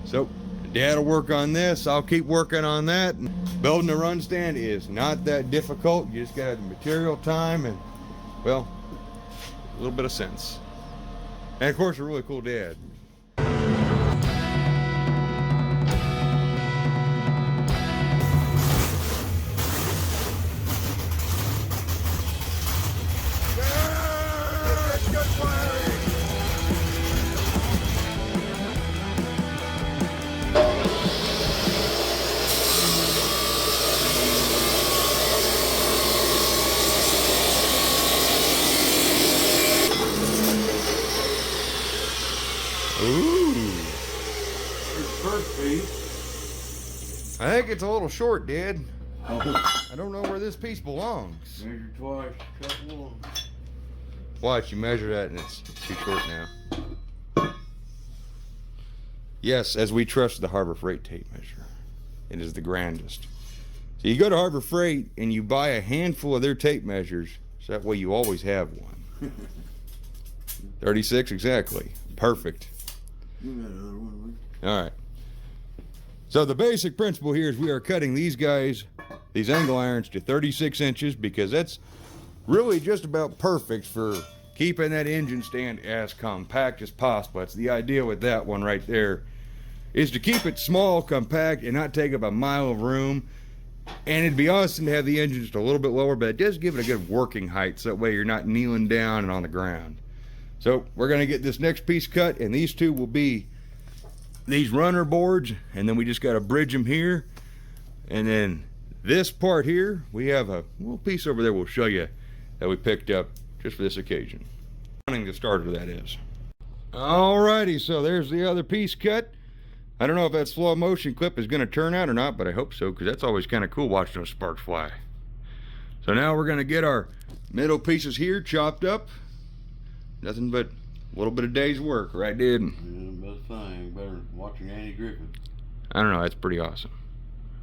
So Dad will work on this, I'll keep working on that. Building a run stand is not that difficult. You just got the material, time, and, well, a little bit of sense. And of course, a really cool dad. I think it's a little short, Dad. I don't know where this piece belongs. Measure twice, cut once. Watch, you measure that and it's too short now. Yes, as we trust the Harbor Freight tape measure. It is the grandest. So you go to Harbor Freight and you buy a handful of their tape measures, so that way you always have one. 36, exactly. Perfect. You got another one. All right. So the basic principle here is we are cutting these guys, these angle irons, to 36 inches because that's really just about perfect for keeping that engine stand as compact as possible. That's the idea with that one right there, is to keep it small, compact, and not take up a mile of room. And it'd be awesome to have the engine just a little bit lower, but it does give it a good working height, so that way you're not kneeling down and on the ground. So we're going to get this next piece cut, and these two will be these runner boards, and then we just got to bridge them here. And then this part here, we have a little piece over there we'll show you that we picked up just for this occasion. The starter, that is. Alrighty, so there's the other piece cut. I don't know if that slow motion clip is going to turn out or not, but I hope so, because that's always kind of cool watching those sparks fly. So now we're going to get our middle pieces here chopped up. Nothing but a little bit of day's work, right, Dad? Yeah, best thing, better than watching Andy Griffith. I don't know, that's pretty awesome.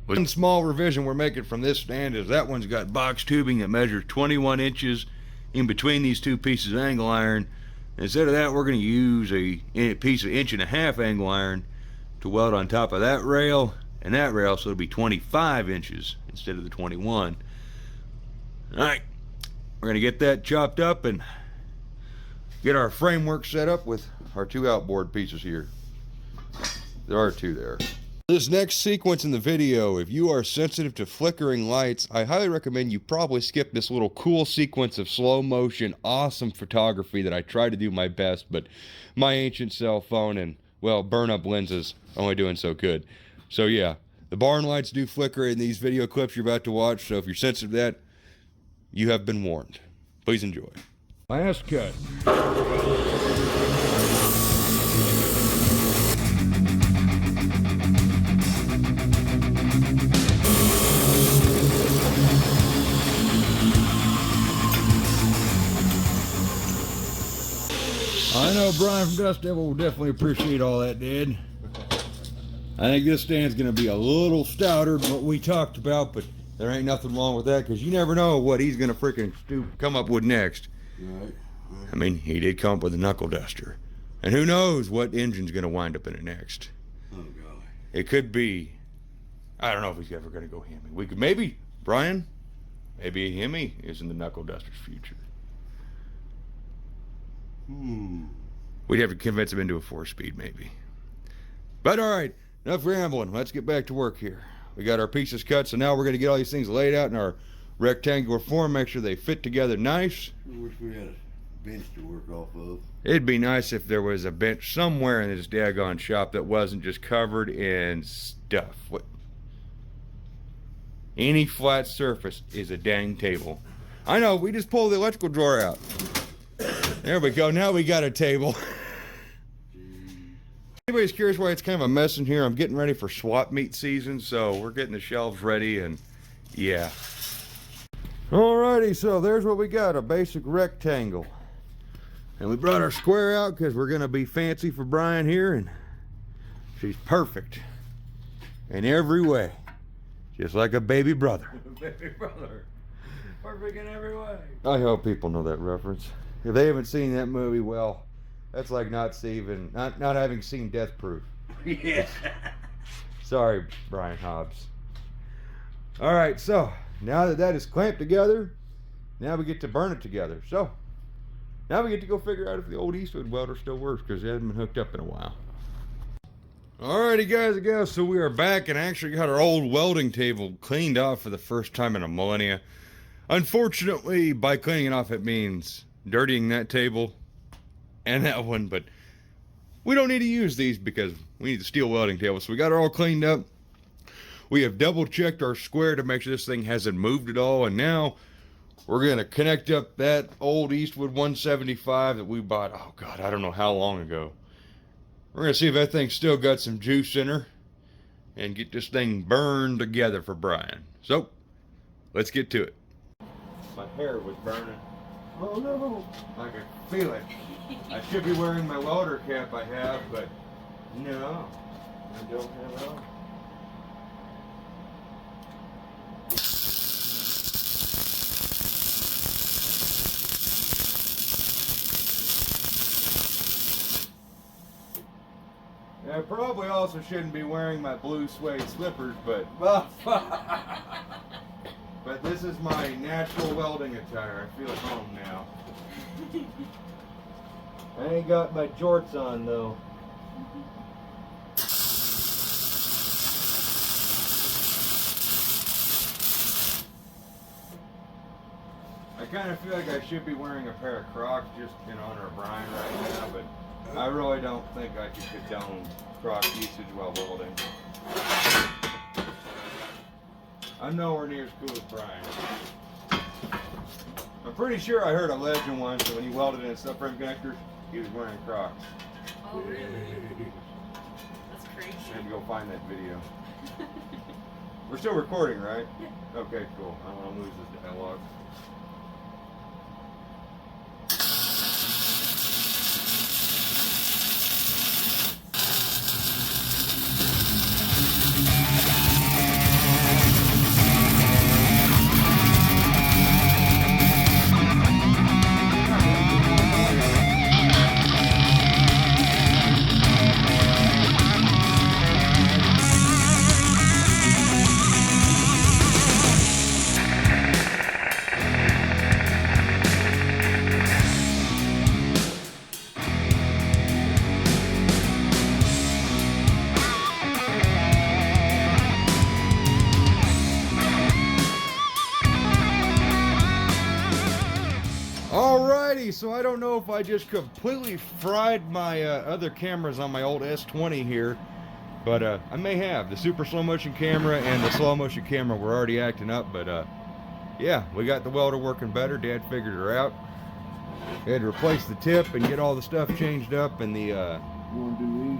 One small revision we're making from this stand is that one's got box tubing that measures 21 inches in between these two pieces of angle iron. Instead of that, we're going to use a piece of 1.5 inch angle iron to weld on top of that rail and that rail, so it'll be 25 inches instead of the 21. Alright, we're going to get that chopped up and get our framework set up with our two outboard pieces here. There are two there. This next sequence in the video, if you are sensitive to flickering lights, I highly recommend you probably skip this little cool sequence of slow motion, awesome photography that I try to do my best, but my ancient cell phone and, well, burn up lenses only doing so good. So yeah, the barn lights do flicker in these video clips you're about to watch, so if you're sensitive to that, you have been warned. Please enjoy. Last cut. I know Bryan from Dust Devil will definitely appreciate all that, Dad. I think this stand's going to be a little stouter than what we talked about, but there ain't nothing wrong with that, because you never know what he's going to freaking come up with next. Right. I mean, he did come up with a knuckle duster. And who knows what engine's going to wind up in it next. Oh, golly. It could be, I don't know if he's ever going to go Hemi. We could, maybe, Bryan, maybe a Hemi is in the knuckle duster's future. We'd have to convince him into a 4-speed, maybe. But all right, enough rambling. Let's get back to work here. We got our pieces cut, so now we're going to get all these things laid out in our rectangular form, make sure they fit together nice. I wish we had a bench to work off of. It'd be nice if there was a bench somewhere in this daggone shop that wasn't just covered in stuff. What? Any flat surface is a dang table. I know, we just pulled the electrical drawer out. There we go, now we got a table. Anybody's curious why it's kind of a mess in here, I'm getting ready for swap meet season, so we're getting the shelves ready, and yeah. Alrighty, so there's what we got, a basic rectangle. And we brought our square out because we're gonna be fancy for Bryan here, and she's perfect in every way. Just like a baby brother. Baby brother. Perfect in every way. I hope people know that reference. If they haven't seen that movie, well, that's like not having seen Death Proof. Yeah. Sorry, Brian Hobbs. All right, so now that that is clamped together, now we get to burn it together. So now we get to go figure out if the old Eastwood welder still works, because it hasn't been hooked up in a while. Alrighty, guys and gals, so we are back and actually got our old welding table cleaned off for the first time in a millennia. Unfortunately, by cleaning it off, it means dirtying that table and that one, but we don't need to use these because we need the steel welding table. So we got it all cleaned up. We have double checked our square to make sure this thing hasn't moved at all, and now we're gonna connect up that old Eastwood 175 that we bought, oh God, I don't know how long ago. We're gonna see if that thing's still got some juice in her and get this thing burned together for Brian. So, let's get to it. My hair was burning. Oh no, I can feel it. I should be wearing my welder cap I have, but no, I don't have it on. I probably also shouldn't be wearing my blue suede slippers, but this is my natural welding attire. I feel at home now. I ain't got my jorts on though. I kind of feel like I should be wearing a pair of Crocs just in honor of Bryan right now, but I really don't think I could condone Croc usage while welding. I'm nowhere near as cool as Bryan. I'm pretty sure I heard a legend once that when he welded in subframe connectors, he was wearing Crocs. Oh, really? That's crazy. I had to go find that video. We're still recording, right? Yeah. Okay, cool. I don't want to lose this dialogue. Alrighty, so I don't know if I just completely fried my other cameras on my old S20 here, but I may have. The super slow motion camera and the slow motion camera were already acting up, but yeah, we got the welder working better. Dad figured her out. We had to replace the tip and get all the stuff changed up and the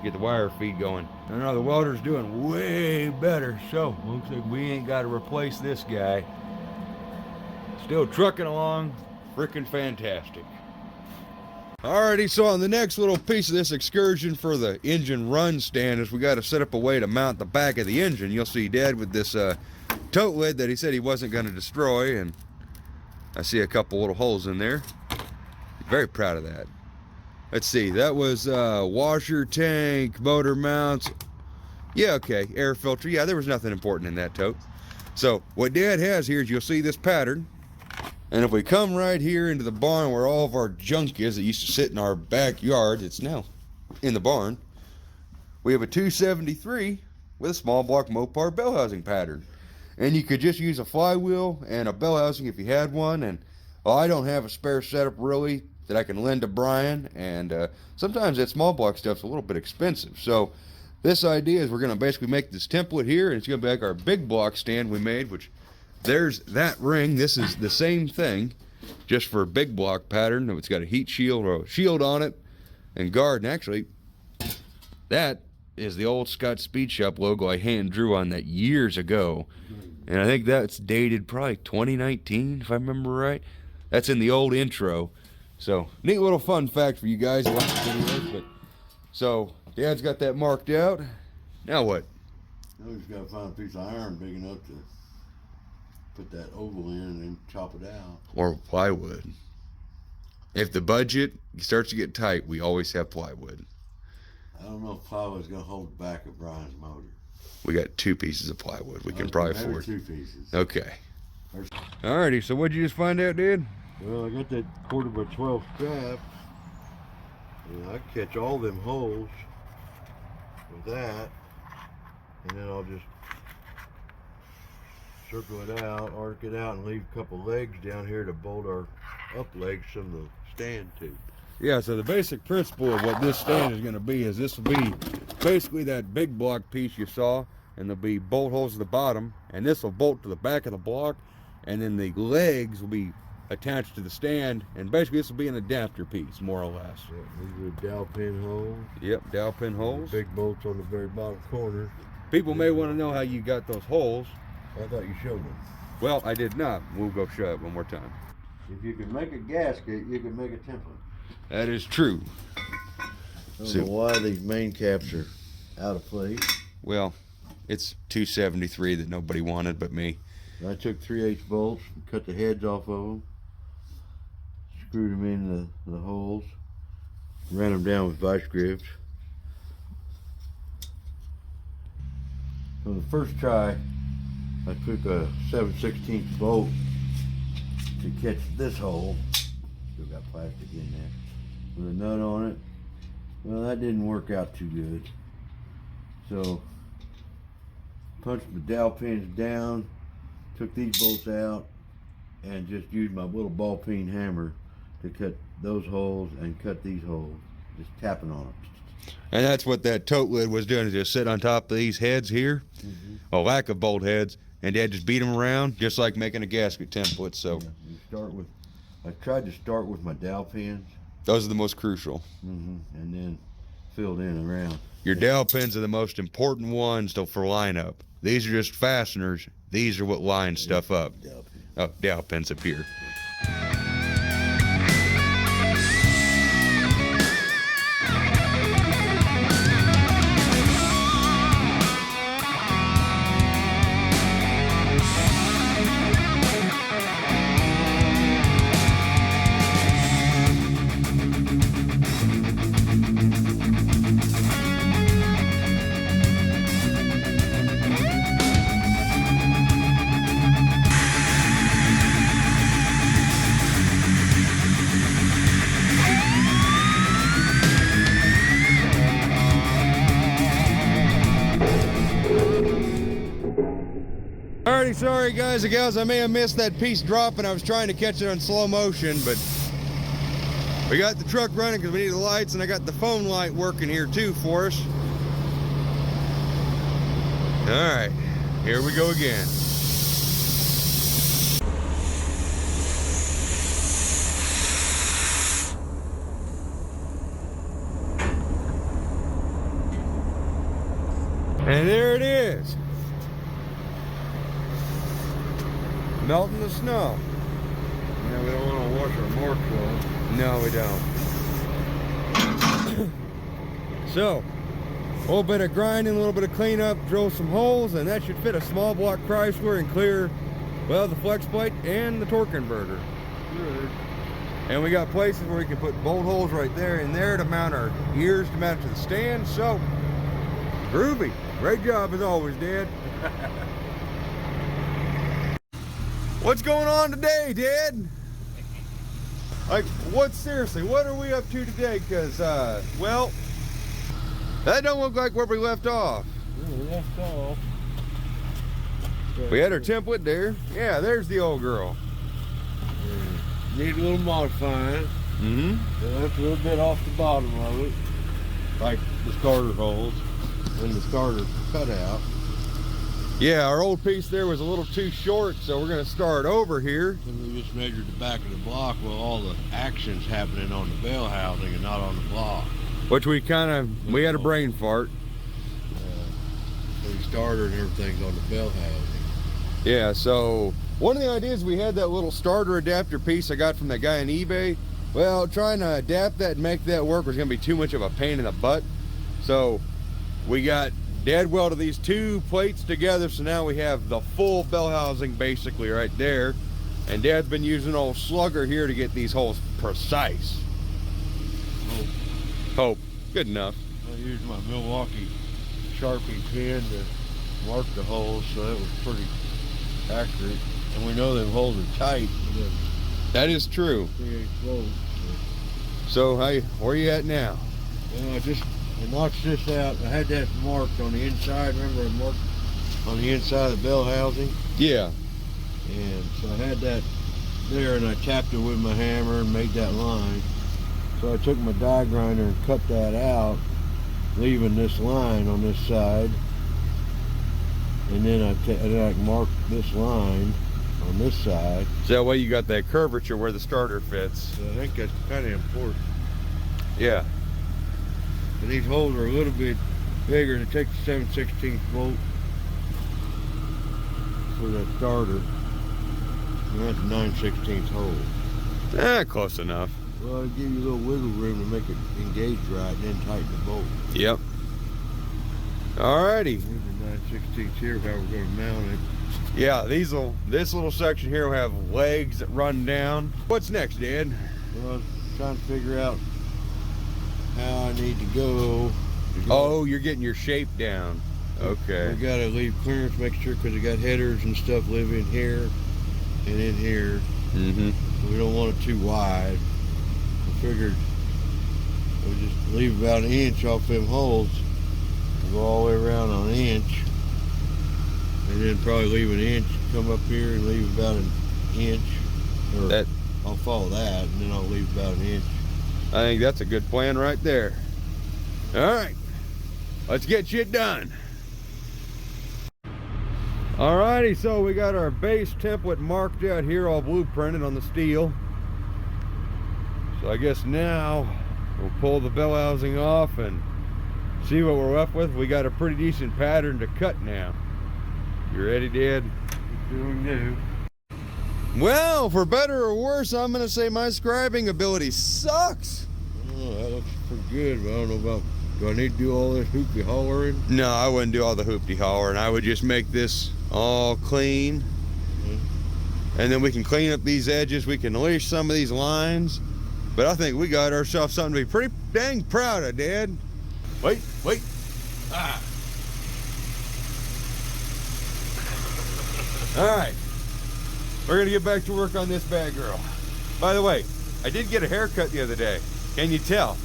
get the wire feed going. I know the welder's doing way better, so looks like we ain't got to replace this guy. Still trucking along. Freaking fantastic. Alrighty, so on the next little piece of this excursion for the engine run stand is we got to set up a way to mount the back of the engine. You'll see Dad with this tote lid that he said he wasn't going to destroy, and I see a couple little holes in there. Very proud of that. Let's see, that was washer, tank, motor mounts. Yeah, okay, air filter. Yeah, there was nothing important in that tote. So what Dad has here is you'll see this pattern. And if we come right here into the barn where all of our junk is that used to sit in our backyard, it's now in the barn, we have a 273 with a small block Mopar bell housing pattern. And you could just use a flywheel and a bell housing if you had one. And well, I don't have a spare setup really that I can lend to Bryan. And sometimes that small block stuff's a little bit expensive. So this idea is we're going to basically make this template here, and it's going to be like our big block stand we made, which there's that ring. This is the same thing, just for a big block pattern. It's got a heat shield or a shield on it and guard. And actually, that is the old Scott Speed Shop logo I hand drew on that years ago. And I think that's dated probably 2019, if I remember right. That's in the old intro. So, neat little fun fact for you guys who watch the videos. But, so, Dad's got that marked out. Now what? Now we just gotta find a piece of iron big enough to put that oval in and then chop it out. Or plywood. If the budget starts to get tight, we always have plywood. I don't know if plywood's gonna hold the back of Bryan's motor. We got 2 pieces of plywood. We can probably Maybe afford. 2 pieces. Okay. Alrighty, so what'd you just find out, dude? Well, I got that 4x12 strap. And I catch all them holes with that. And then I'll just circle it out, arc it out, and leave a couple legs down here to bolt our up legs from the stand to. Yeah, so the basic principle of what this stand is going to be is this will be basically that big block piece you saw, and there'll be bolt holes at the bottom, and this will bolt to the back of the block, and then the legs will be attached to the stand, and basically this will be an adapter piece, more or less. Yeah, these are dowel pin holes. Yep, dowel pin holes. Big bolts on the very bottom corner. People may want to know how you got those holes. I thought you showed them. Well, I did not. We'll go show it one more time. If you can make a gasket, you can make a template. That is true. I don't know why these main caps are out of place. Well, it's 273 that nobody wanted but me. I took 3/8 bolts and cut the heads off of them, screwed them in the holes, ran them down with vice grips. On the first try, I took a 7/16 bolt to catch this hole. Still got plastic in there. With a nut on it. Well, that didn't work out too good. So, punched the dowel pins down, took these bolts out, and just used my little ball peen hammer to cut those holes and cut these holes, just tapping on them. And that's what that tote lid was doing, is just sit on top of these heads here, a lack of bolt heads, and Dad just beat them around, just like making a gasket template. So Yeah, you start with, I tried to start with my dowel pins, those are the most crucial. and then filled in around. Your dowel pins are the most important ones for lineup. These are just fasteners. These are what line stuff up. Dowel pins. Oh, dowel pins up here. Alrighty, sorry guys and gals, I may have missed that piece dropping. I was trying to catch it on slow motion, but we got the truck running because we need the lights, and I got the phone light working here too for us. Alright, here we go again. And there it is. Melting the snow. Yeah, we don't want to wash our marks off. No, we don't. So, a little bit of grinding, a little bit of cleanup, drill some holes, and that should fit a small block Chrysler and clear, well, the flex plate and the torque converter. Good. And we got places where we can put bolt holes right there and there to mount our ears to mount to the stand. So, groovy. Great job as always, Dad. What's going on today, Dad? Like, seriously, what are we up to today? Because, well, that don't look like where we left off. We left off. We had our template there. Yeah, there's the old girl. Need a little modifying. Mm-hmm. Left a little bit off the bottom of it, like the starter holes and the starter cutout. Yeah, our old piece there was a little too short, so we're going to start over here. And we just measured the back of the block. Well, all the action's happening on the bell housing and not on the block. Which we had a brain fart. The starter and everything's on the bell housing. Yeah, so one of the ideas, we had that little starter adapter piece I got from that guy on eBay. Well, trying to adapt that and make that work was going to be too much of a pain in the butt. So we got Dad welded these two plates together, so now we have the full bell housing basically right there. And Dad's been using old slugger here to get these holes precise. Hope. Good enough. I used my Milwaukee Sharpie pen to mark the holes, so that was pretty accurate. And we know them holes are tight. That is true. 3/8 bolts. So, where you at now? I notched this out. I had that marked on the inside. Remember, I marked on the inside of the bell housing? Yeah. And so I had that there, and I tapped it with my hammer and made that line. So I took my die grinder and cut that out, leaving this line on this side. And then I marked this line on this side. So that way you got that curvature where the starter fits. So I think that's kind of important. Yeah. And these holes are a little bit bigger to take the 7/16 bolt for that starter. And that's 9/16 hole. Close enough. Well, it'll give you a little wiggle room to make it engage right and then tighten the bolt. Yep. Alrighty. Here's the 9/16 here, how we're going to mount it. Yeah, this little section here will have legs that run down. What's next, Dad? Well, I was trying to figure out how I need to go. Oh, you're getting your shape down. Okay. We got to leave clearance, make sure, because we got headers and stuff live in here and in here. Mm-hmm. So we don't want it too wide. I figured we'll just leave about an inch off them holes and go all the way around on an inch. And then probably leave an inch, come up here and leave about an inch. Or I'll follow that, and then I'll leave about an inch. I think that's a good plan right there. All right, let's get shit done. Alrighty, so we got our base template marked out here, all blueprinted on the steel. So I guess now we'll pull the bell housing off and see what we're left with. We got a pretty decent pattern to cut now. You ready, Dad? Doing new. Well, for better or worse, I'm gonna say my scribing ability sucks. Oh, that looks pretty good, but I don't know about, do I need to do all this hoopty hollering? No, I wouldn't do all the hoopty hollering. I would just make this all clean. And then we can clean up these edges. We can leash some of these lines. But I think we got ourselves something to be pretty dang proud of, Dad. Wait. Ah. All right. We're gonna get back to work on this bad girl. By the way, I did get a haircut the other day. Can you tell?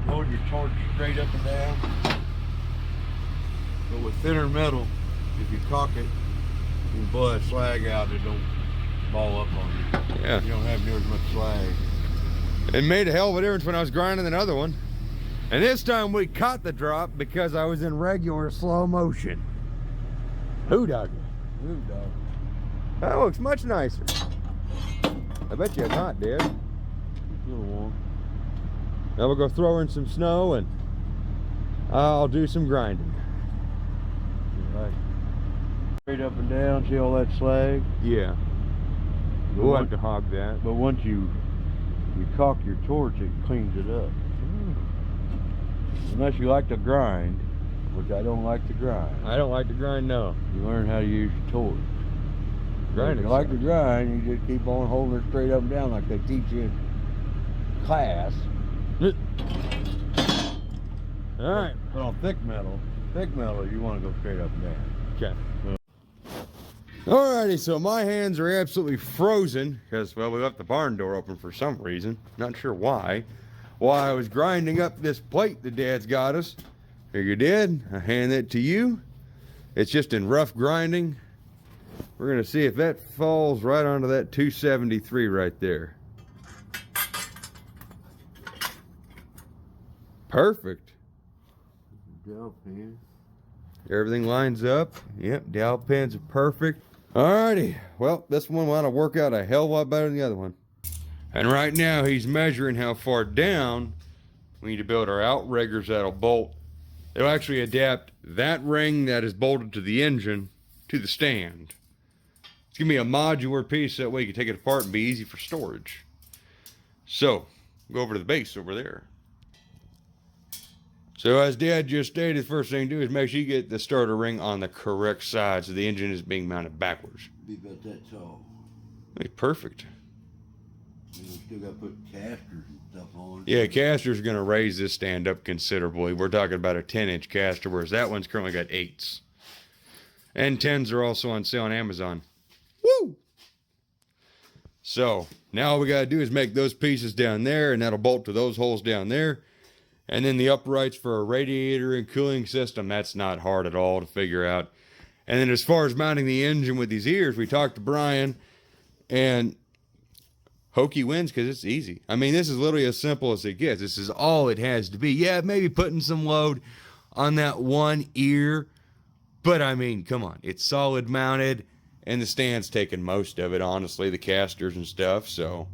Hold your torch straight up and down. But with thinner metal, if you cock it, you can blow that slag out and it don't ball up on you. Yeah. You don't have near as much slag. It made a hell of a difference when I was grinding the other one. And this time we caught the drop because I was in regular slow motion. Who dog it? Ooh, dog. That looks much nicer. I bet you it's not, Dad. A little warm. Now we'll go throw in some snow and I'll do some grinding. Right. Straight up and down, see all that slag? Yeah. But We'll have to hog that. But once you cock your torch, it cleans it up. Unless you like to grind, which I don't like to grind. I don't like to grind, no. You learn how to use your torch. Grinding. If you like to grind, you just keep on holding it straight up and down like they teach you in class. All right. But on thick metal, you want to go straight up and down. Okay. Alrighty, so my hands are absolutely frozen because, well, we left the barn door open for some reason. Not sure why. While I was grinding up this plate that Dad's got us. Figured, Dad, I hand that to you. It's just in rough grinding. We're gonna see if that falls right onto that 273 right there. Perfect. Dowel pin. Everything lines up. Yep, dowel pins are perfect. Alrighty, well, this one will work out a hell of a lot better than the other one. And right now he's measuring how far down we need to build our outriggers that'll bolt. It'll actually adapt that ring that is bolted to the engine to the stand. It's gonna be a modular piece, that way you can take it apart and be easy for storage. So, go over to the base over there. So as Dad just stated, the first thing to do is make sure you get the starter ring on the correct side so the engine is being mounted backwards. Be about that tall. Hey, perfect. You know, still got to put casters and stuff on. Yeah, caster's going to raise this stand up considerably. We're talking about a 10-inch caster, whereas that one's currently got 8s. And 10s are also on sale on Amazon. Woo! So, now all we got to do is make those pieces down there, and that'll bolt to those holes down there. And then the uprights for a radiator and cooling system, that's not hard at all to figure out. And then as far as mounting the engine with these ears, we talked to Bryan, and Hokey wins because it's easy. I mean, this is literally as simple as it gets. This is all it has to be. Yeah, maybe putting some load on that one ear, but I mean, come on. It's solid mounted, and the stand's taking most of it, honestly, the casters and stuff, so...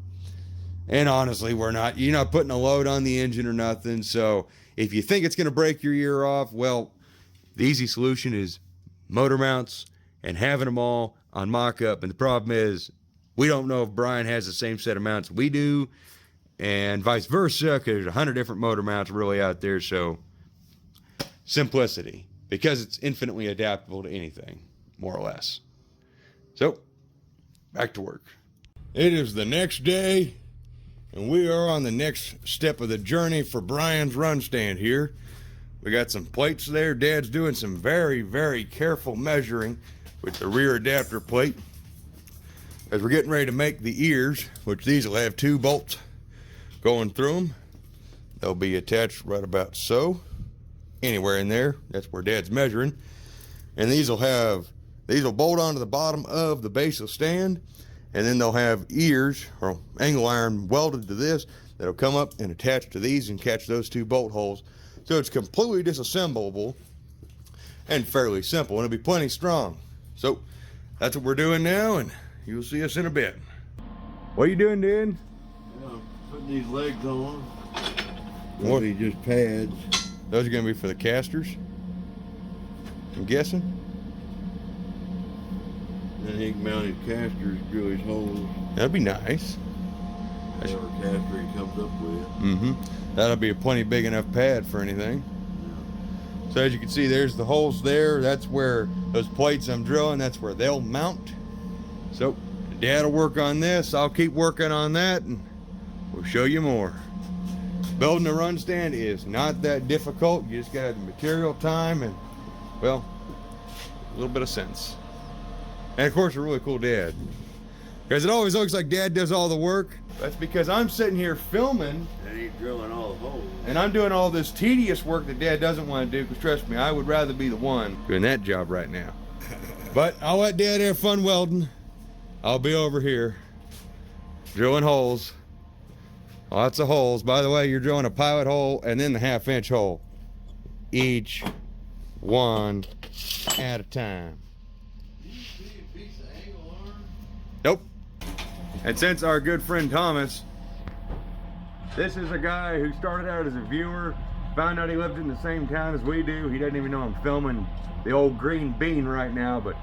And honestly, you're not putting a load on the engine or nothing. So if you think it's going to break your ear off, well, the easy solution is motor mounts and having them all on Mockup. And the problem is, we don't know if Bryan has the same set of mounts we do, and vice versa, because there's 100 different motor mounts really out there. So simplicity, because it's infinitely adaptable to anything, more or less. So back to work. It is the next day. And we are on the next step of the journey for Bryan's run stand here. We got some plates there. Dad's doing some very, very careful measuring with the rear adapter plate. As we're getting ready to make the ears, which these will have 2 bolts going through them. They'll be attached right about so. Anywhere in there. That's where Dad's measuring. And these will bolt onto the bottom of the base of the stand. And then they'll have ears or angle iron welded to this that'll come up and attach to these and catch those 2 bolt holes. So it's completely disassemblable and fairly simple, and it'll be plenty strong. So that's what we're doing now, and you'll see us in a bit. What are you doing, Dad? Yeah, putting these legs on. What? They'll be just pads. Those are going to be for the casters, I'm guessing. Then he can mount his casters, drill his holes. That'd be nice. Whatever caster he comes up with. Mm-hmm. That'll be a plenty big enough pad for anything. Yeah. So as you can see, there's the holes there. That's where those plates I'm drilling, that's where they'll mount. So Dad will work on this. I'll keep working on that, and we'll show you more. Building a run stand is not that difficult. You just got the material, time, and, well, a little bit of sense. And of course, a really cool dad. Because it always looks like Dad does all the work. That's because I'm sitting here filming. And he's drilling all the holes. And I'm doing all this tedious work that Dad doesn't want to do. Because trust me, I would rather be the one doing that job right now. But I'll let Dad have fun welding. I'll be over here drilling holes. Lots of holes. By the way, you're drilling a pilot hole and then the 1/2-inch hole. Each one at a time. Nope. And since our good friend Thomas, this is a guy who started out as a viewer, found out he lived in the same town as we do. He doesn't even know I'm filming the old green bean right now, but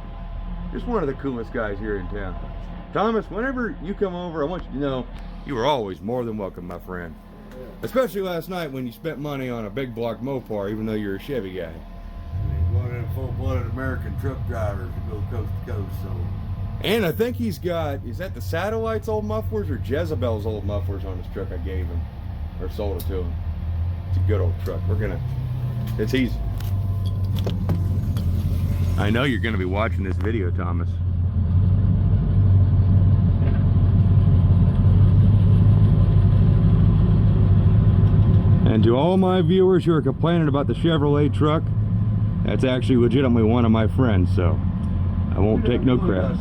just one of the coolest guys here in town. Thomas, whenever you come over, I want you to know you are always more than welcome, my friend. Yeah. Especially last night when you spent money on a big block Mopar, even though you're a Chevy guy. He's one of them full-blooded American truck drivers that go coast to coast, so. And I think he's got, is that the Satellite's old mufflers or Jezebel's old mufflers on his truck I gave him, or sold it to him. It's a good old truck. It's easy. I know you're gonna be watching this video, Thomas. And to all my viewers who are complaining about the Chevrolet truck, That's actually legitimately one of my friends, so I won't take no crap.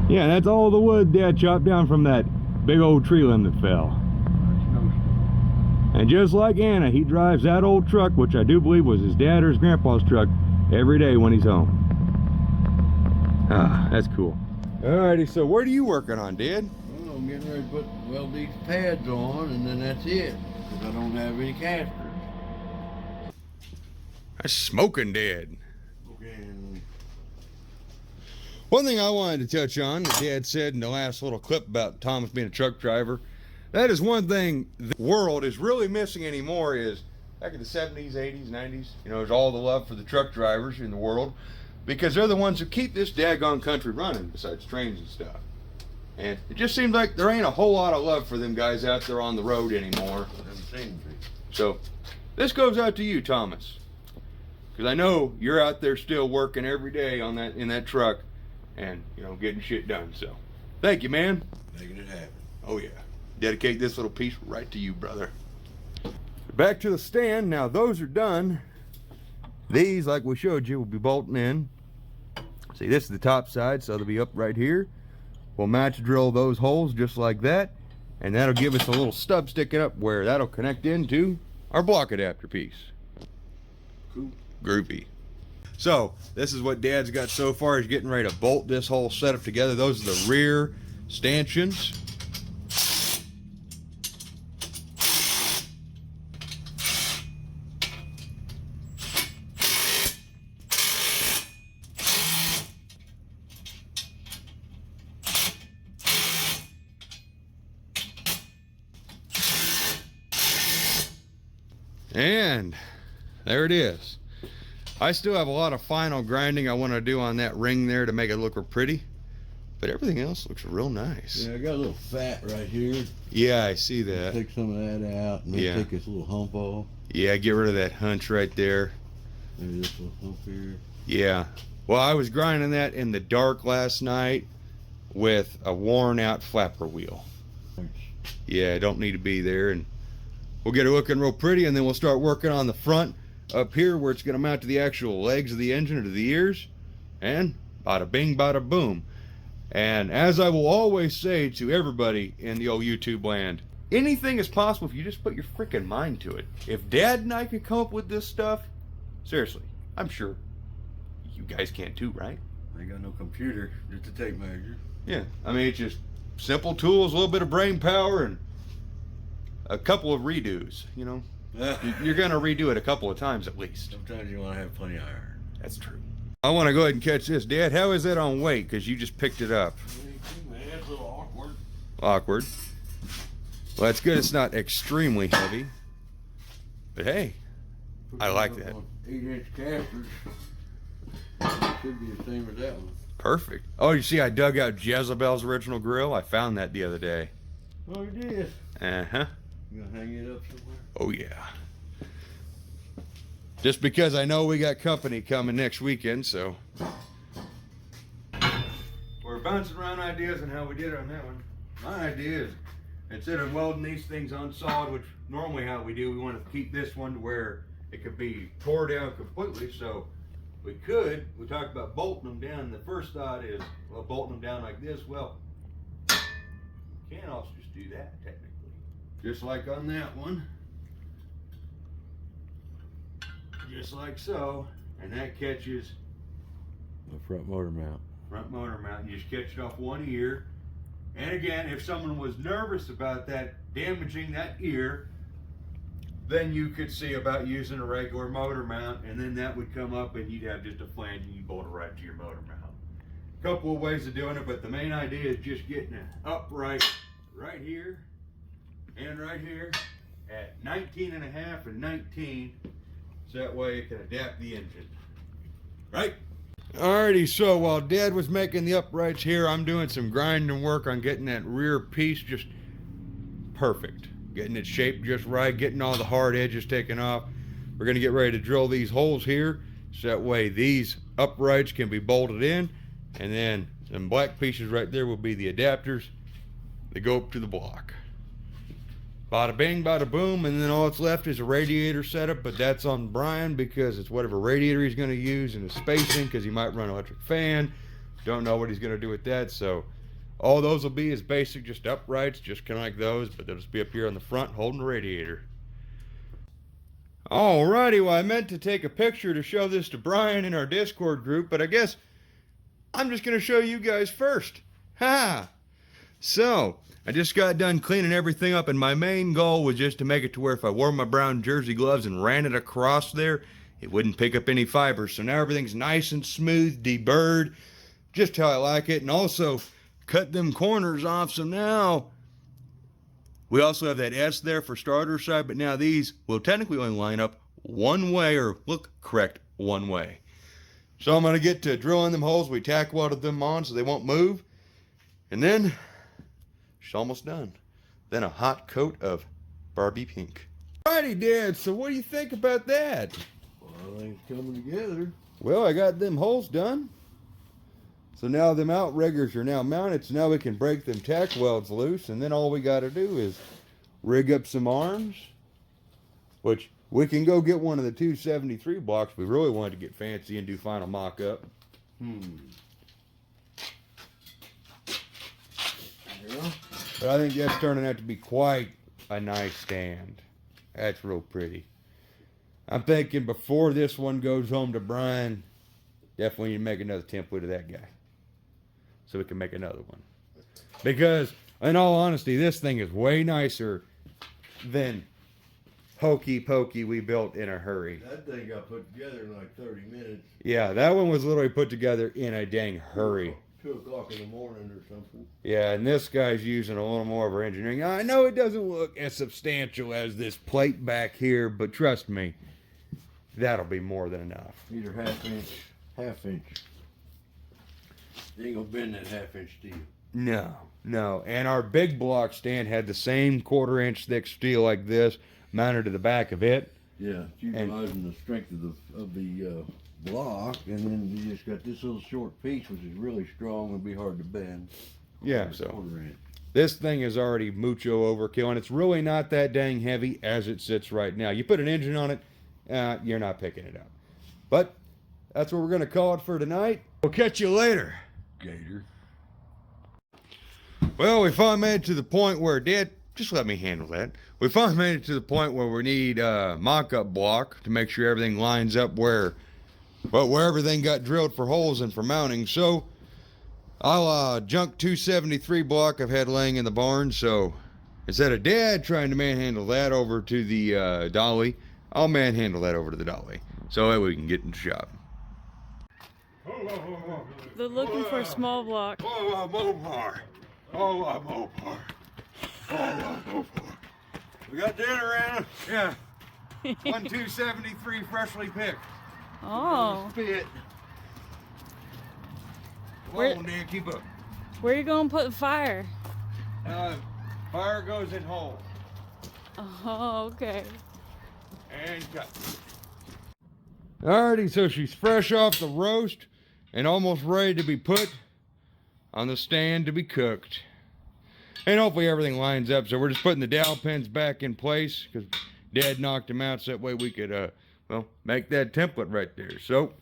Yeah, that's all the wood Dad chopped down from that big old tree limb that fell. And just like Anna, he drives that old truck, which I do believe was his dad or his grandpa's truck, every day when he's home. Ah, that's cool. Alrighty, so what are you working on, Dad? Well, I'm getting ready to weld these pads on, and then that's it, because I don't have any casters. That's smoking, Dad. Okay. One thing I wanted to touch on that Dad said in the last little clip about Thomas being a truck driver, that is one thing the world is really missing anymore. Is back in the 70s, 80s, 90s, you know, there's all the love for the truck drivers in the world because they're the ones who keep this daggone country running besides trains and stuff. And it just seems like there ain't a whole lot of love for them guys out there on the road anymore. So this goes out to you, Thomas, because I know you're out there still working every day on that in that truck and, you know, getting shit done. So thank you, man. Making it happen. Oh yeah. Dedicate this little piece right to you, brother. Back to the stand. Now those are done. These, like we showed you, will be bolting in. See, this is the top side, so they'll be up right here. We'll match drill those holes just like that, and that'll give us a little stub sticking up where that'll connect into our block adapter piece. Cool. Groovy. So this is what Dad's got so far. He's getting ready to bolt this whole setup together. Those are the rear stanchions. And there it is. I still have a lot of final grinding I want to do on that ring there to make it look pretty, but everything else looks real nice. Yeah, I got a little fat right here. Yeah, I see that. Take some of that out and then Yeah. take this little hump off. Yeah, get rid of that hunch right there. Maybe this little hump here. Yeah. Well, I was grinding that in the dark last night with a worn out flapper wheel. Yeah, don't need to be there, and we'll get it looking real pretty, and then we'll start working on the front up here where it's going to mount to the actual legs of the engine or to the ears, and bada bing, bada boom. And as I will always say to everybody in the old YouTube land, anything is possible if you just put your freaking mind to it. If Dad and I could come up with this stuff, seriously, I'm sure you guys can too, right? I ain't got no computer, just a tape measure. Yeah, I mean, it's just simple tools, a little bit of brain power, and a couple of redos, you know. You're going to redo it a couple of times at least. Sometimes you want to have plenty of iron. That's true. I want to go ahead and catch this. Dad, how is that on weight? Because you just picked it up. It's a little awkward. Awkward. Well, that's good. It's not extremely heavy. But hey, I like that. 8-inch casters. Should be the same as that one. Perfect. Oh, you see I dug out Jezebel's original grill? I found that the other day. Oh, you did? Uh-huh. You gonna hang it up somewhere? Oh, yeah. Just because I know we got company coming next weekend, so. We're bouncing around ideas on how we did on that one. My idea is, instead of welding these things on solid, which normally how we do, we want to keep this one to where it could be tore down completely. So we talked about bolting them down. The first thought is, well, bolting them down like this. Well, you can also just do that technically. Just like on that one. Just like so. And that catches The front motor mount. front motor mount. You just catch it off one ear. And again, if someone was nervous about that damaging that ear, then you could see about using a regular motor mount, and then that would come up and you'd have just a flange and you bolt it right to your motor mount. A couple of ways of doing it, but the main idea is just getting it upright right here and right here at 19.5 and 19, so that way it can adapt the engine. Right? Alrighty, so while Dad was making the uprights here, I'm doing some grinding work on getting that rear piece just perfect. Getting it shaped just right, getting all the hard edges taken off. We're gonna get ready to drill these holes here, so that way these uprights can be bolted in, and then some black pieces right there will be the adapters that go up to the block. Bada bing, bada boom, and then all that's left is a radiator setup, but that's on Bryan because it's whatever radiator he's going to use and the spacing, because he might run an electric fan. Don't know what he's going to do with that, so all those will be is basic, just uprights, just kind of like those, but they'll just be up here on the front holding the radiator. Alrighty, well, I meant to take a picture to show this to Bryan in our Discord group, but I guess I'm just going to show you guys first. Ha! So, I just got done cleaning everything up, and my main goal was just to make it to where if I wore my brown jersey gloves and ran it across there, it wouldn't pick up any fibers. So now everything's nice and smooth, deburred, just how I like it, and also cut them corners off. So now we also have that S there for starter side, but now these will technically only line up one way, or look correct one way. So I'm going to get to drilling them holes. We tack welded them on so they won't move, and then it's almost done. Then a hot coat of Barbie pink. Alrighty, Dad, so what do you think about that? Well, everything's coming together. Well, I got them holes done. So now them outriggers are now mounted, so now we can break them tack welds loose, and then all we got to do is rig up some arms, which we can go get one of the 273 blocks. We really wanted to get fancy and do final mock-up. Yeah. But I think that's turning out to be quite a nice stand. That's real pretty. I'm thinking before this one goes home to Bryan, definitely need to make another template of that guy, so we can make another one. Because, in all honesty, this thing is way nicer than hokey pokey we built in a hurry. That thing got put together in like 30 minutes. Yeah, that one was literally put together in a dang hurry. 2 o'clock in the morning or something. Yeah, and this guy's using a little more of our engineering. I know it doesn't look as substantial as this plate back here, but trust me, that'll be more than enough. These are half inch. You ain't gonna bend that half-inch steel. No. And our big block stand had the same 1/4 inch thick steel like this mounted to the back of it. Yeah, it's utilizing the strength of the block, and then you just got this little short piece, which is really strong and be hard to bend. Yeah, so 1/4 inch. this thing is already mucho overkill, and it's really not that dang heavy as it sits right now. You put an engine on it, you're not picking it up. But that's what we're going to call it for tonight. We'll catch you later, Gator. Well, we finally made it to the point where, Dad, just let me handle that. We finally made it to the point where we need a mock-up block to make sure everything lines up where everything got drilled for holes and for mounting. So I'll junk 273 block I've had laying in the barn. So instead of Dad trying to manhandle that over to the dolly, I'll manhandle that over to the dolly, so that way we can get in the shop. They're looking for a small block. Mopar. Mopar. Mopar. We got dinner, Anna. Yeah. 273 freshly picked. Oh. Spit. Where- Come on, Dad, keep up. Where you gonna put the fire? Fire goes in hole. Oh, okay. And cut. Alrighty, so she's fresh off the roast and almost ready to be put on the stand to be cooked. And hopefully everything lines up. So we're just putting the dowel pins back in place because Dad knocked them out, so that way we could, make that template right there. So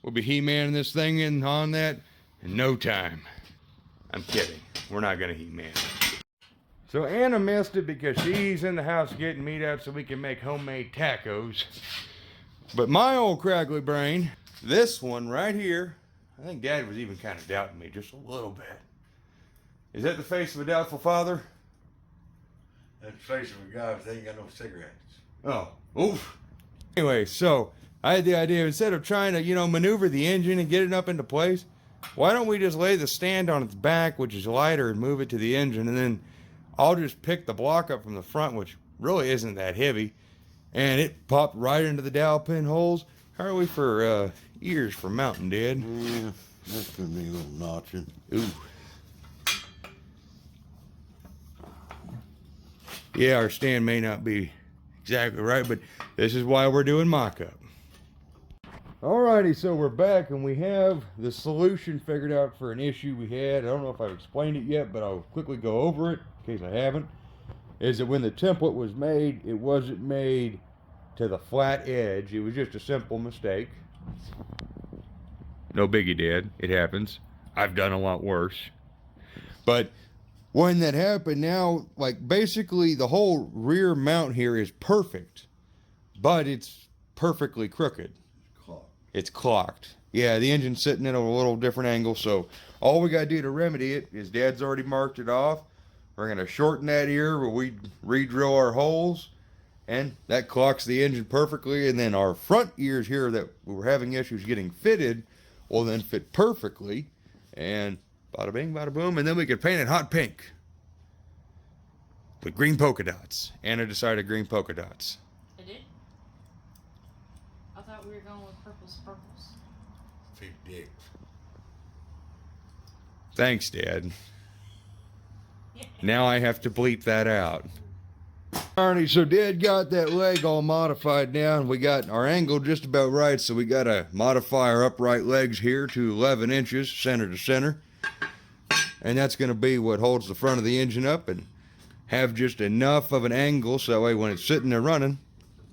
we'll be He-Manning this thing in on that in no time. I'm kidding. We're not going to He-Man it. So Anna missed it because she's in the house getting meat out so we can make homemade tacos. But my old craggly brain, this one right here, I think Dad was even kind of doubting me just a little bit. Is that the face of a doubtful father? That's the face of a guy that ain't got no cigarettes. Oh, oof. Anyway, so I had the idea, instead of trying to, maneuver the engine and get it up into place, why don't we just lay the stand on its back, which is lighter, and move it to the engine, and then I'll just pick the block up from the front, which really isn't that heavy, and it popped right into the dowel pin holes. How are we for ears for mounting, Dad? Yeah, that's gonna need a little notching. Ooh. Yeah, our stand may not be exactly right, but this is why we're doing mock-up. Alrighty, so we're back and we have the solution figured out for an issue we had. I don't know if I've explained it yet, but I'll quickly go over it in case I haven't. is that when the template was made, it wasn't made to the flat edge. It was just a simple mistake. No biggie, Dad. It happens. I've done a lot worse. But when that happened, now, like, basically the whole rear mount here is perfect, but it's perfectly crooked. It's clocked. Yeah, the engine's sitting at a little different angle, so all we gotta do to remedy it is Dad's already marked it off. We're gonna shorten that ear where we re-drill our holes, and that clocks the engine perfectly. And then our front ears here that we were having issues getting fitted will then fit perfectly, and bada bing, bada boom, and then we could paint it hot pink with green polka dots. Anna decided green polka dots. I did? I thought we were going with purples. Big dick. Thanks, Dad. Now I have to bleep that out. Alrighty, so Dad got that leg all modified now, and we got our angle just about right, so we gotta modify our upright legs here to 11 inches, center to center. And that's gonna be what holds the front of the engine up and have just enough of an angle so that way when it's sitting there running,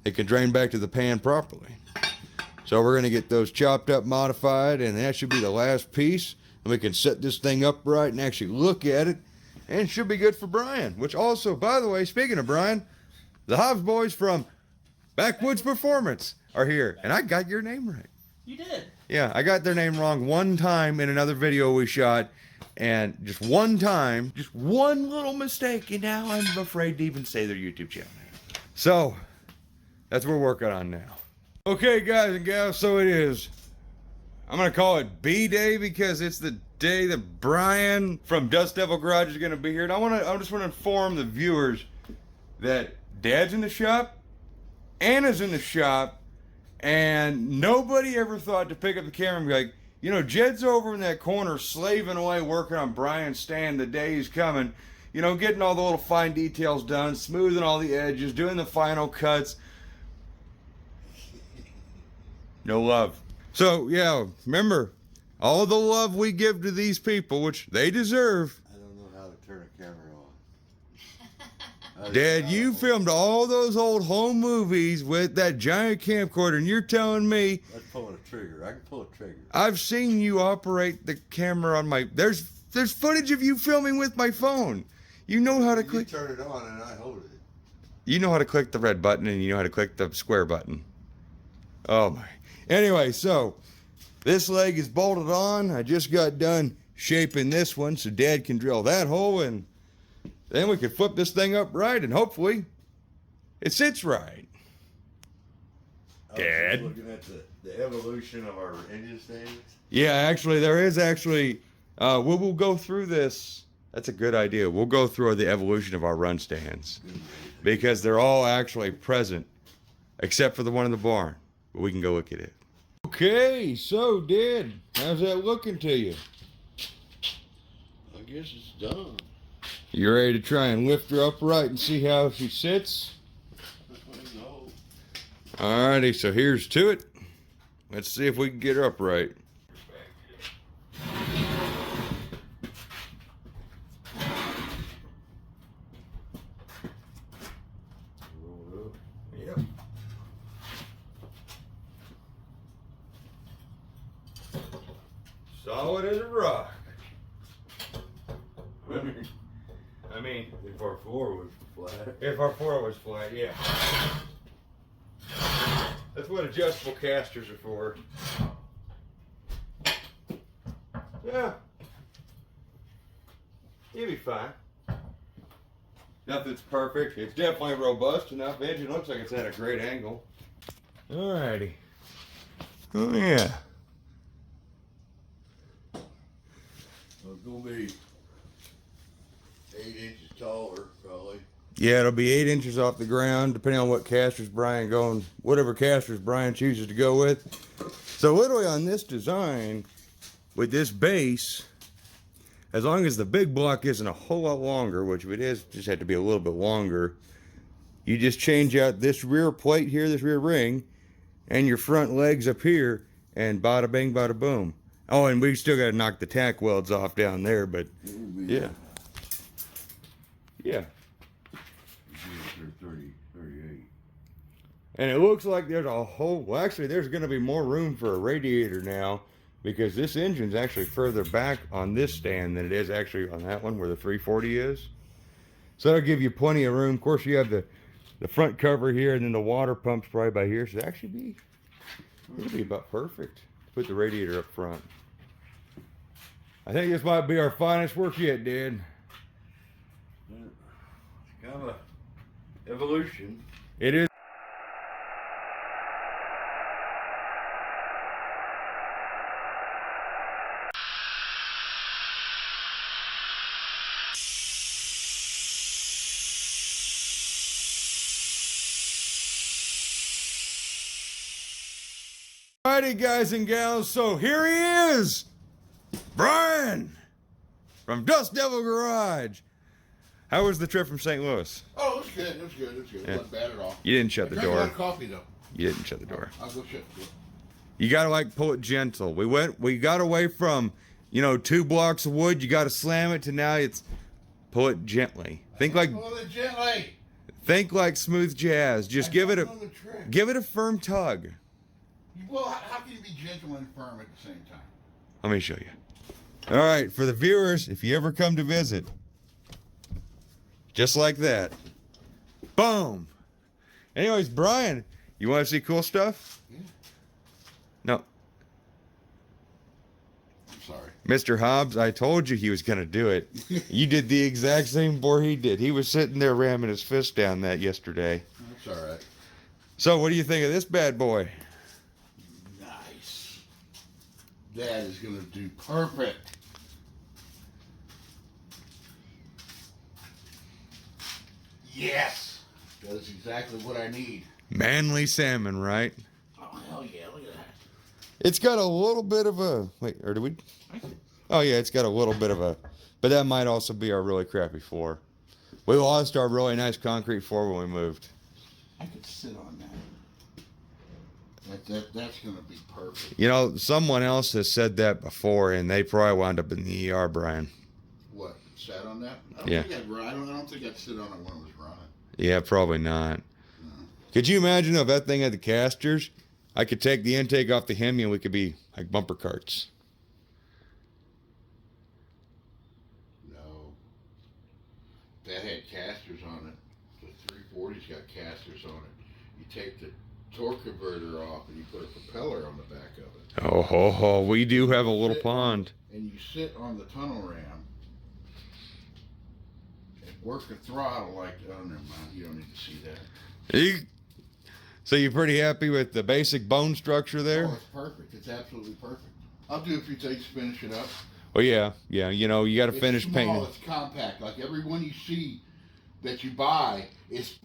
it can drain back to the pan properly. So we're gonna get those chopped up, modified, and that should be the last piece. And we can set this thing upright and actually look at it, and it should be good for Bryan. Which also, by the way, speaking of Bryan, the Hobbs boys from Backwoods Performance are here, and I got your name right. You did. Yeah, I got their name wrong one time in another video we shot, and just one time, just one little mistake, and now I'm afraid to even say their YouTube channel name. So, that's what we're working on now. Okay, guys and gals, so it is. I'm gonna call it B-Day because it's the day that Bryan from Dust Devil Garage is gonna be here. And I just wanna inform the viewers that Dad's in the shop, Anna's in the shop, and nobody ever thought to pick up the camera and be like, you know, Jed's over in that corner slaving away working on Bryan's stand. The day is coming, you know, getting all the little fine details done, smoothing all the edges, doing the final cuts. No love. So, yeah, remember, all the love we give to these people, which they deserve. I don't know how to turn a camera on. Dad, you filmed all those old home movies with that giant camcorder, and you're telling me... Let's pull a trigger. I can pull a trigger. I've seen you operate the camera on my... There's footage of you filming with my phone. You know how to click... You turn it on and I hold it. You know how to click the red button, and you know how to click the square button. Oh, my... Anyway, so this leg is bolted on. I just got done shaping this one so Dad can drill that hole, and then we can flip this thing up right, and hopefully it sits right. Dad? I was looking at the evolution of our engine stands. Yeah, actually, there is actually, we'll go through this. That's a good idea. We'll go through the evolution of our run stands because they're all actually present except for the one in the barn. But we can go look at it. Okay, so Dad, how's that looking to you? I guess it's done. You ready to try and lift her upright and see how she sits? No. Alrighty, so here's to it. Let's see if we can get her upright. Yep. Solid as a rock. I mean, If our floor was flat. if our floor was flat, yeah. That's what adjustable casters are for. Yeah. You'll be fine. Nothing's perfect. It's definitely robust enough. Engine looks like it's at a great angle. Alrighty. Oh yeah. It's gonna be 8 inches taller, probably. Yeah, it'll be 8 inches off the ground, depending on what casters whatever casters Bryan chooses to go with. So literally on this design, with this base, as long as the big block isn't a whole lot longer, which it is, just had to be a little bit longer, you just change out this rear plate here, this rear ring, and your front legs up here, and bada bing, bada boom. Oh, and we still got to knock the tack welds off down there, but yeah. Yeah. And it looks like there's a whole, well actually there's going to be more room for a radiator now because this engine's actually further back on this stand than it is actually on that one where the 340 is. So that'll give you plenty of room. Of course you have the front cover here and then the water pump's probably by here. So it'll be about perfect to put the radiator up front. I think this might be our finest work yet, Dad. It's kind of a evolution. It is. Alrighty, guys and gals, so here he is, Bryan from Dust Devil Garage. How was the trip from St. Louis? Oh, it was good. It was good. It was good. It wasn't bad at all. You didn't shut the I drank a lot door. of coffee though. You didn't shut the door. I'll go shut the door. You gotta like pull it gentle. We got away from, 2 blocks of wood. You gotta slam it to now it's pull it gently. Think like Pull it gently. think like smooth jazz. Just give it Know the trick. a firm tug. Well, how can you be gentle and firm at the same time? Let me show you. All right, for the viewers, if you ever come to visit, just like that. Boom. Anyways, Bryan, you want to see cool stuff? Yeah. No. I'm sorry. Mr. Hobbs, I told you he was going to do it. You did the exact same before he did. He was sitting there ramming his fist down that yesterday. That's all right. So what do you think of this bad boy? Nice. That is going to do perfect. Yes. That is exactly what I need. Manly salmon, right? Oh, hell yeah. Look at that. It's got a little bit of a... Wait, or do we... Oh, yeah, it's got a little bit of a... But that might also be our really crappy floor. We lost our really nice concrete floor when we moved. I could sit on that. That's going to be perfect. Someone else has said that before, and they probably wound up in the ER, Bryan. What? Sat on that? Yeah. I don't think I'd sit on it when it was running. Yeah, probably not. No. Could you imagine if that thing had the casters? I could take the intake off the Hemi and we could be like bumper carts. No. That had casters on it. The 340's got casters on it. You take the torque converter off and you put a propeller on the back of it. Oh, ho, ho. We do have a little pond. And you sit on the tunnel ram and work the throttle like, oh, never mind. You don't need to see that. So you're pretty happy with the basic bone structure there? Oh, it's perfect. It's absolutely perfect. I'll do a few takes to finish it up. Well, yeah. You got to finish It's painting. small, it's compact. Like every one you see that you buy is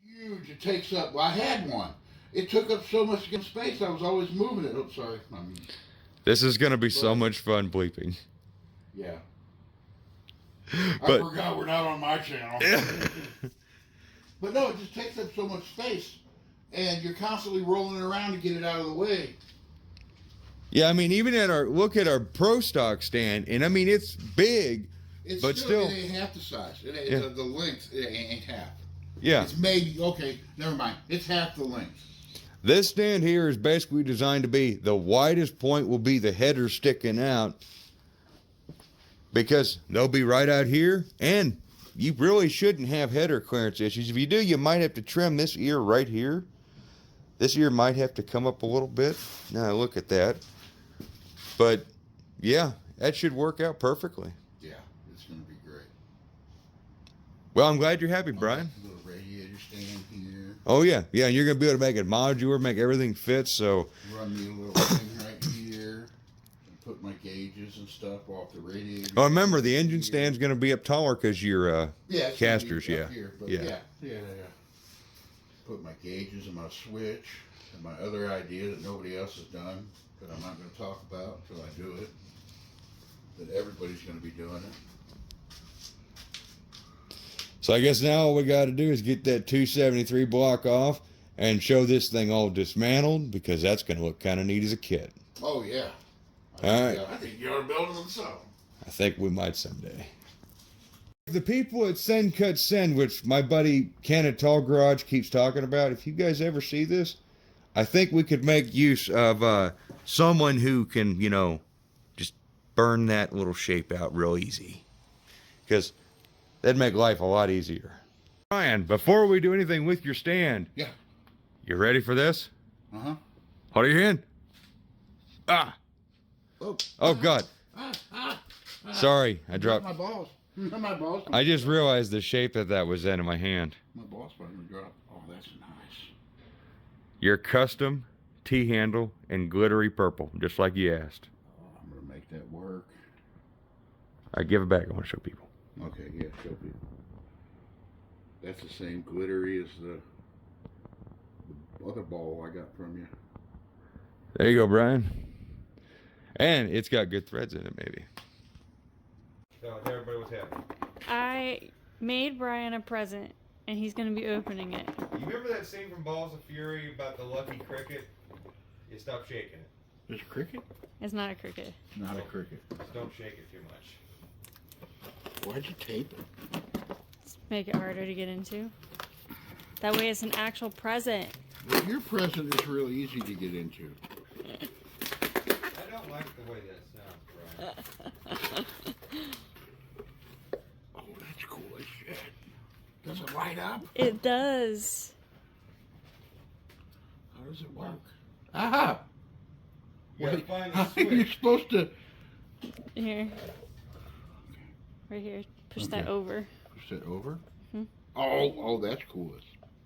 huge. It takes up, well, I had one. It took up so much space, I was always moving it. Oh, sorry. This is going to be so much fun bleeping. Yeah. But, I forgot we're not on my channel. But no, it just takes up so much space. And you're constantly rolling it around to get it out of the way. yeah, even look at our Pro Stock stand, and it's big, It's but still. It ain't half the size. Yeah. The length, it ain't half. Yeah. It's maybe, okay, never mind. It's half the length. This stand here is basically designed to be, the widest point will be the header sticking out, because they'll be right out here, and you really shouldn't have header clearance issues. If you do, you might have to trim this ear right here. This ear might have to come up a little bit. Now look at that. But yeah, that should work out perfectly. Yeah, it's going to be great. Well, I'm glad you're happy, Bryan. A little radiator stand here. Oh yeah, and you're gonna be able to make it modular, make everything fit. So Run me a little thing right here. And put my gauges and stuff off the radiator. oh, remember the engine stand's gonna be up taller because your Yeah, it's gonna be casters. up Yeah, here, but yeah. yeah. Put my gauges and my switch and my other idea that nobody else has done, that I'm not going to talk about until I do it. That everybody's going to be doing it. So I guess now all we got to do is get that 273 block off and show this thing all dismantled, because that's gonna look kind of neat as a kit. Oh yeah. All right. I think you ought to build them themselves. I think we might someday. The people at Send Cut Send, which my buddy Ken at Tall Garage keeps talking about, if you guys ever see this, I think we could make use of someone who can, you know, just burn that little shape out real easy. Because that'd make life a lot easier. Bryan, before we do anything with your stand, Yeah. you ready for this? Uh-huh. Hold your hand. Ah! Oh. Oh, God. Sorry, I dropped. My balls. My balls. I just realized the shape that was in my hand. My balls finally dropped. Oh, that's nice. Your custom T-handle and glittery purple, just like you asked. Oh, I'm gonna make that work. I give it back. I want to show people. Okay, yeah, show people. That's the same glittery as the other ball I got from you. There you go, Bryan. And it's got good threads in it, maybe. So everybody was happy. I made Bryan a present, and he's gonna be opening it. You remember that scene from Balls of Fury about the lucky cricket? You stop shaking it. There's a cricket? It's not a cricket. Not a cricket. Just don't shake it too much. Why'd you tape it? Let's make it harder to get into. That way it's an actual present. Well, your present is real easy to get into. I don't like the way that sounds, Bryan. Oh, that's cool as shit. Does it light up? It does. How does it work? Aha! You gotta Wait, find how the are you switch. supposed to Here. Right here. Push that Okay. over. push it over? Hmm. Oh, that's cool as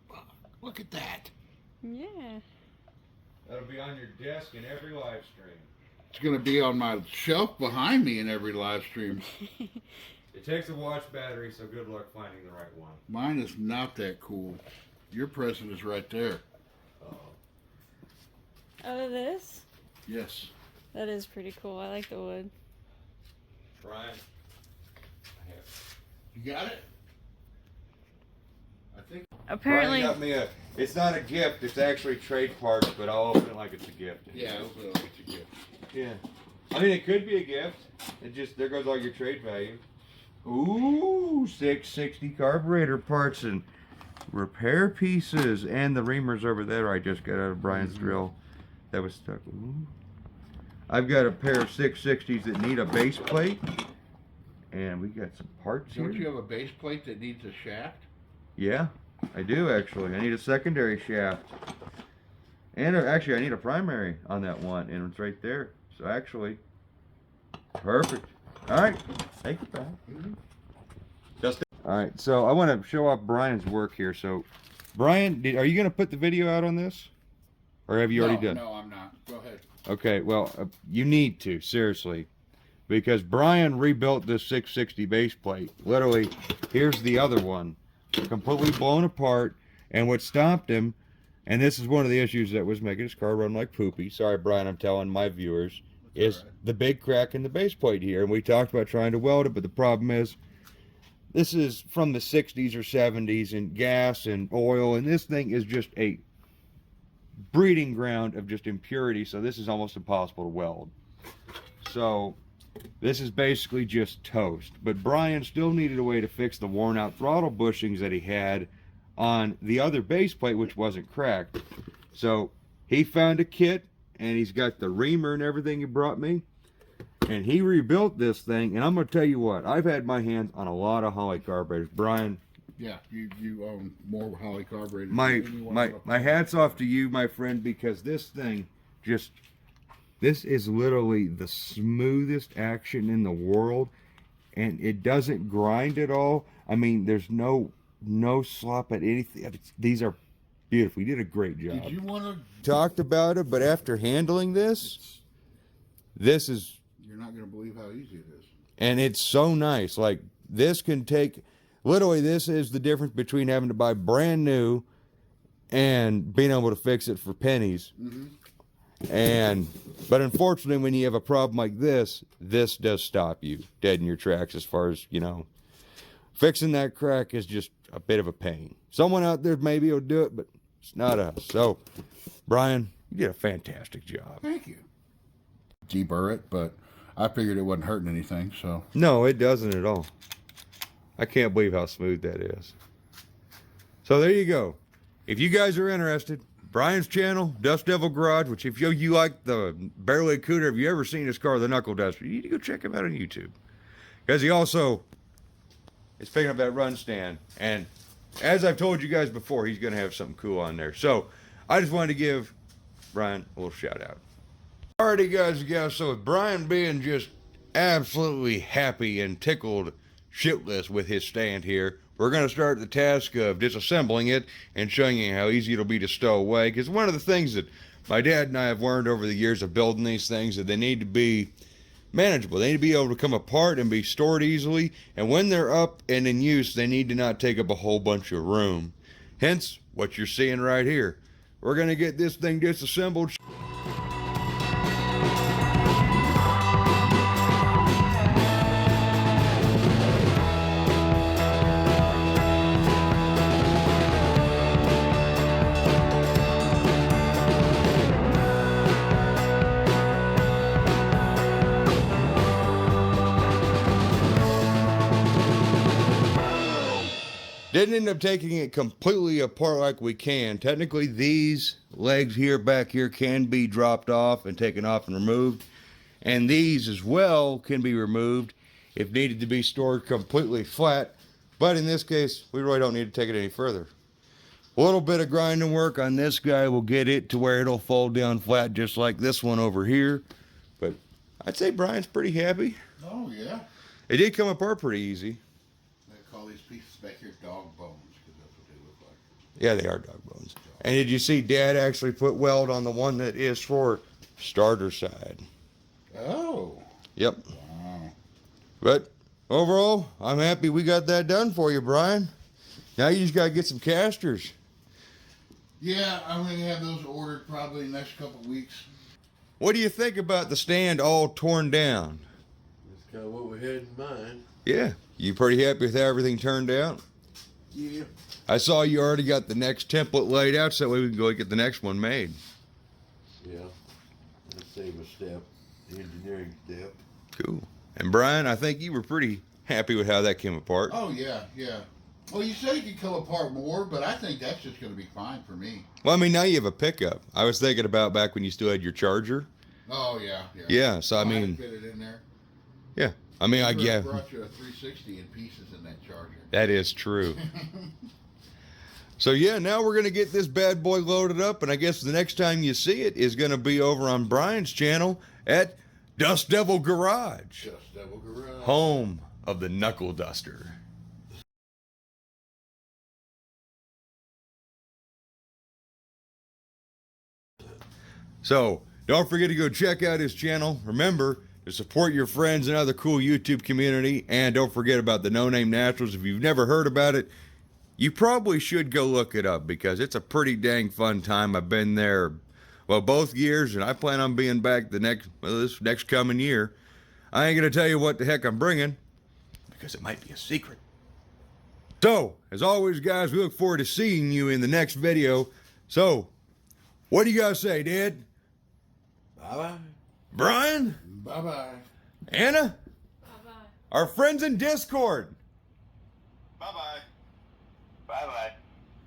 fuck. Look at that. Yeah. That'll be on your desk in every live stream. It's going to be on my shelf behind me in every live stream. It takes a watch battery, so good luck finding the right one. Mine is not that cool. Your present is right there. Oh, this? Yes. That is pretty cool. I like the wood. Bryan, I have. You got it? I think. Apparently, Bryan got me it's not a gift, it's actually trade parts, but I'll open it like it's a gift. Yeah, open it like it's a gift. Yeah. I mean, it could be a gift. It just, there goes all your trade value. Ooh, 660 carburetor parts and repair pieces. And the reamers over there I just got out of Bryan's drill. That was stuck. Ooh. I've got a pair of 660s that need a base plate. And we got some parts Don't here. you have a base plate that needs a shaft? Yeah, I do actually. I need a secondary shaft. And actually I need a primary on that one, and it's right there. So actually, perfect. All right, take it back. Just all right. So I want to show off Bryan's work here. So, Bryan, are you going to put the video out on this, or have you already done? No, I'm not. Go ahead. Okay. Well, you need to seriously, because Bryan rebuilt this 660 base plate. Literally, here's the other one, completely blown apart. And what stopped him, and this is one of the issues that was making his car run like poopy. Sorry, Bryan, I'm telling my viewers. Is the big crack in the base plate here. And we talked about trying to weld it, but the problem is this is from the 60s or 70s and gas and oil, and this thing is just a breeding ground of just impurity, so this is almost impossible to weld. So this is basically just toast. But Bryan still needed a way to fix the worn out throttle bushings that he had on the other base plate, which wasn't cracked. So he found a kit, and he's got the reamer and everything he brought me. And he rebuilt this thing, and I'm going to tell you what, I've had my hands on a lot of Holley carburetors. Bryan, Yeah, you own more Holley carburetors. my hat's off to you, my friend, because this thing just, this is literally the smoothest action in the world, and it doesn't grind at all. I mean, there's no slop at anything. These are beautiful. You did a great job. Did you want to? Talked about it, but after handling this is, You're not going to believe how easy it is. and it's so nice. Like, this can take, literally, this is the difference between having to buy brand new and being able to fix it for pennies. But unfortunately, when you have a problem like this does stop you dead in your tracks as far as, fixing that crack is just a bit of a pain. Someone out there maybe will do it, but it's not us. So, Bryan, you did a fantastic job. Thank you. Deburr it, but I figured it wasn't hurting anything, so. No, it doesn't at all. I can't believe how smooth that is. So there you go. If you guys are interested, Bryan's channel, Dust Devil Garage, which if you like the Barely Cooter, if you ever seen his car, the Knuckle Duster, you need to go check him out on YouTube. Because he also is picking up that run stand. And as I've told you guys before, he's going to have something cool on there. So I just wanted to give Bryan a little shout out. Alrighty guys and gals, so with Bryan being just absolutely happy and tickled shitless with his stand here, we're going to start the task of disassembling it and showing you how easy it'll be to stow away. Because one of the things that my dad and I have learned over the years of building these things is that they need to be manageable. They need to be able to come apart and be stored easily. And when they're up and in use, they need to not take up a whole bunch of room. Hence, what you're seeing right here. We're going to get this thing disassembled. Didn't end up taking it completely apart like we can. Technically, these legs here, back here, can be dropped off and taken off and removed. And these as well can be removed if needed to be stored completely flat. But in this case, we really don't need to take it any further. A little bit of grinding work on this guy will get it to where it'll fold down flat just like this one over here. But I'd say Bryan's pretty happy. Oh, yeah. It did come apart pretty easy. They call these pieces back here dog bones because that's what they look like. Yeah, they are dog bones. And did you see Dad actually put weld on the one that is for starter side? Oh. Yep. Wow. But overall, I'm happy we got that done for you, Bryan. Now you just got to get some casters. Yeah, I'm going to have those ordered probably the next couple of weeks. What do you think about the stand all torn down? That's kind of what we had in mind. Yeah. You pretty happy with how everything turned out? Yeah. I saw you already got the next template laid out, so that way we can go get the next one made. Yeah. Let's save a step. The engineering step. Cool. And Bryan, I think you were pretty happy with how that came apart. Oh, yeah, yeah. Well, you said it could come apart more, but I think that's just going to be fine for me. Well, I mean, now you have a pickup. I was thinking about back when you still had your Charger. Oh, yeah, yeah. Yeah, so I mean, fit it in there. Yeah. I mean, I brought you a 360 in pieces in that Charger. That is true. So yeah, now we're going to get this bad boy loaded up, and I guess the next time you see it is going to be over on Bryan's channel at Dust Devil Garage. Dust Devil Garage. Home of the Knuckle Duster. So, don't forget to go check out his channel. Remember to support your friends and other cool YouTube community. And don't forget about the No Name Naturals. If you've never heard about it, you probably should go look it up because it's a pretty dang fun time. I've been there, well, both years, and I plan on being back this next coming year. I ain't going to tell you what the heck I'm bringing because it might be a secret. So, as always, guys, we look forward to seeing you in the next video. So, what do you guys say, Dad? Bye-bye. Bryan? Bye-bye. Anna? Bye-bye. Our friends in Discord. Bye-bye. Bye-bye.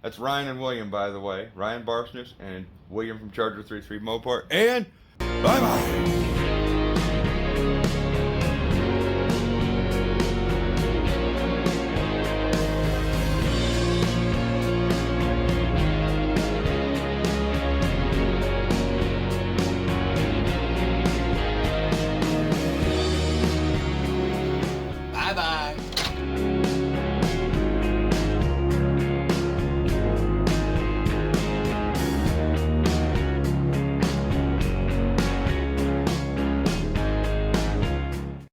That's Ryan and William, by the way. Ryan Barsness and William from Charger 33 Mopar. And bye-bye.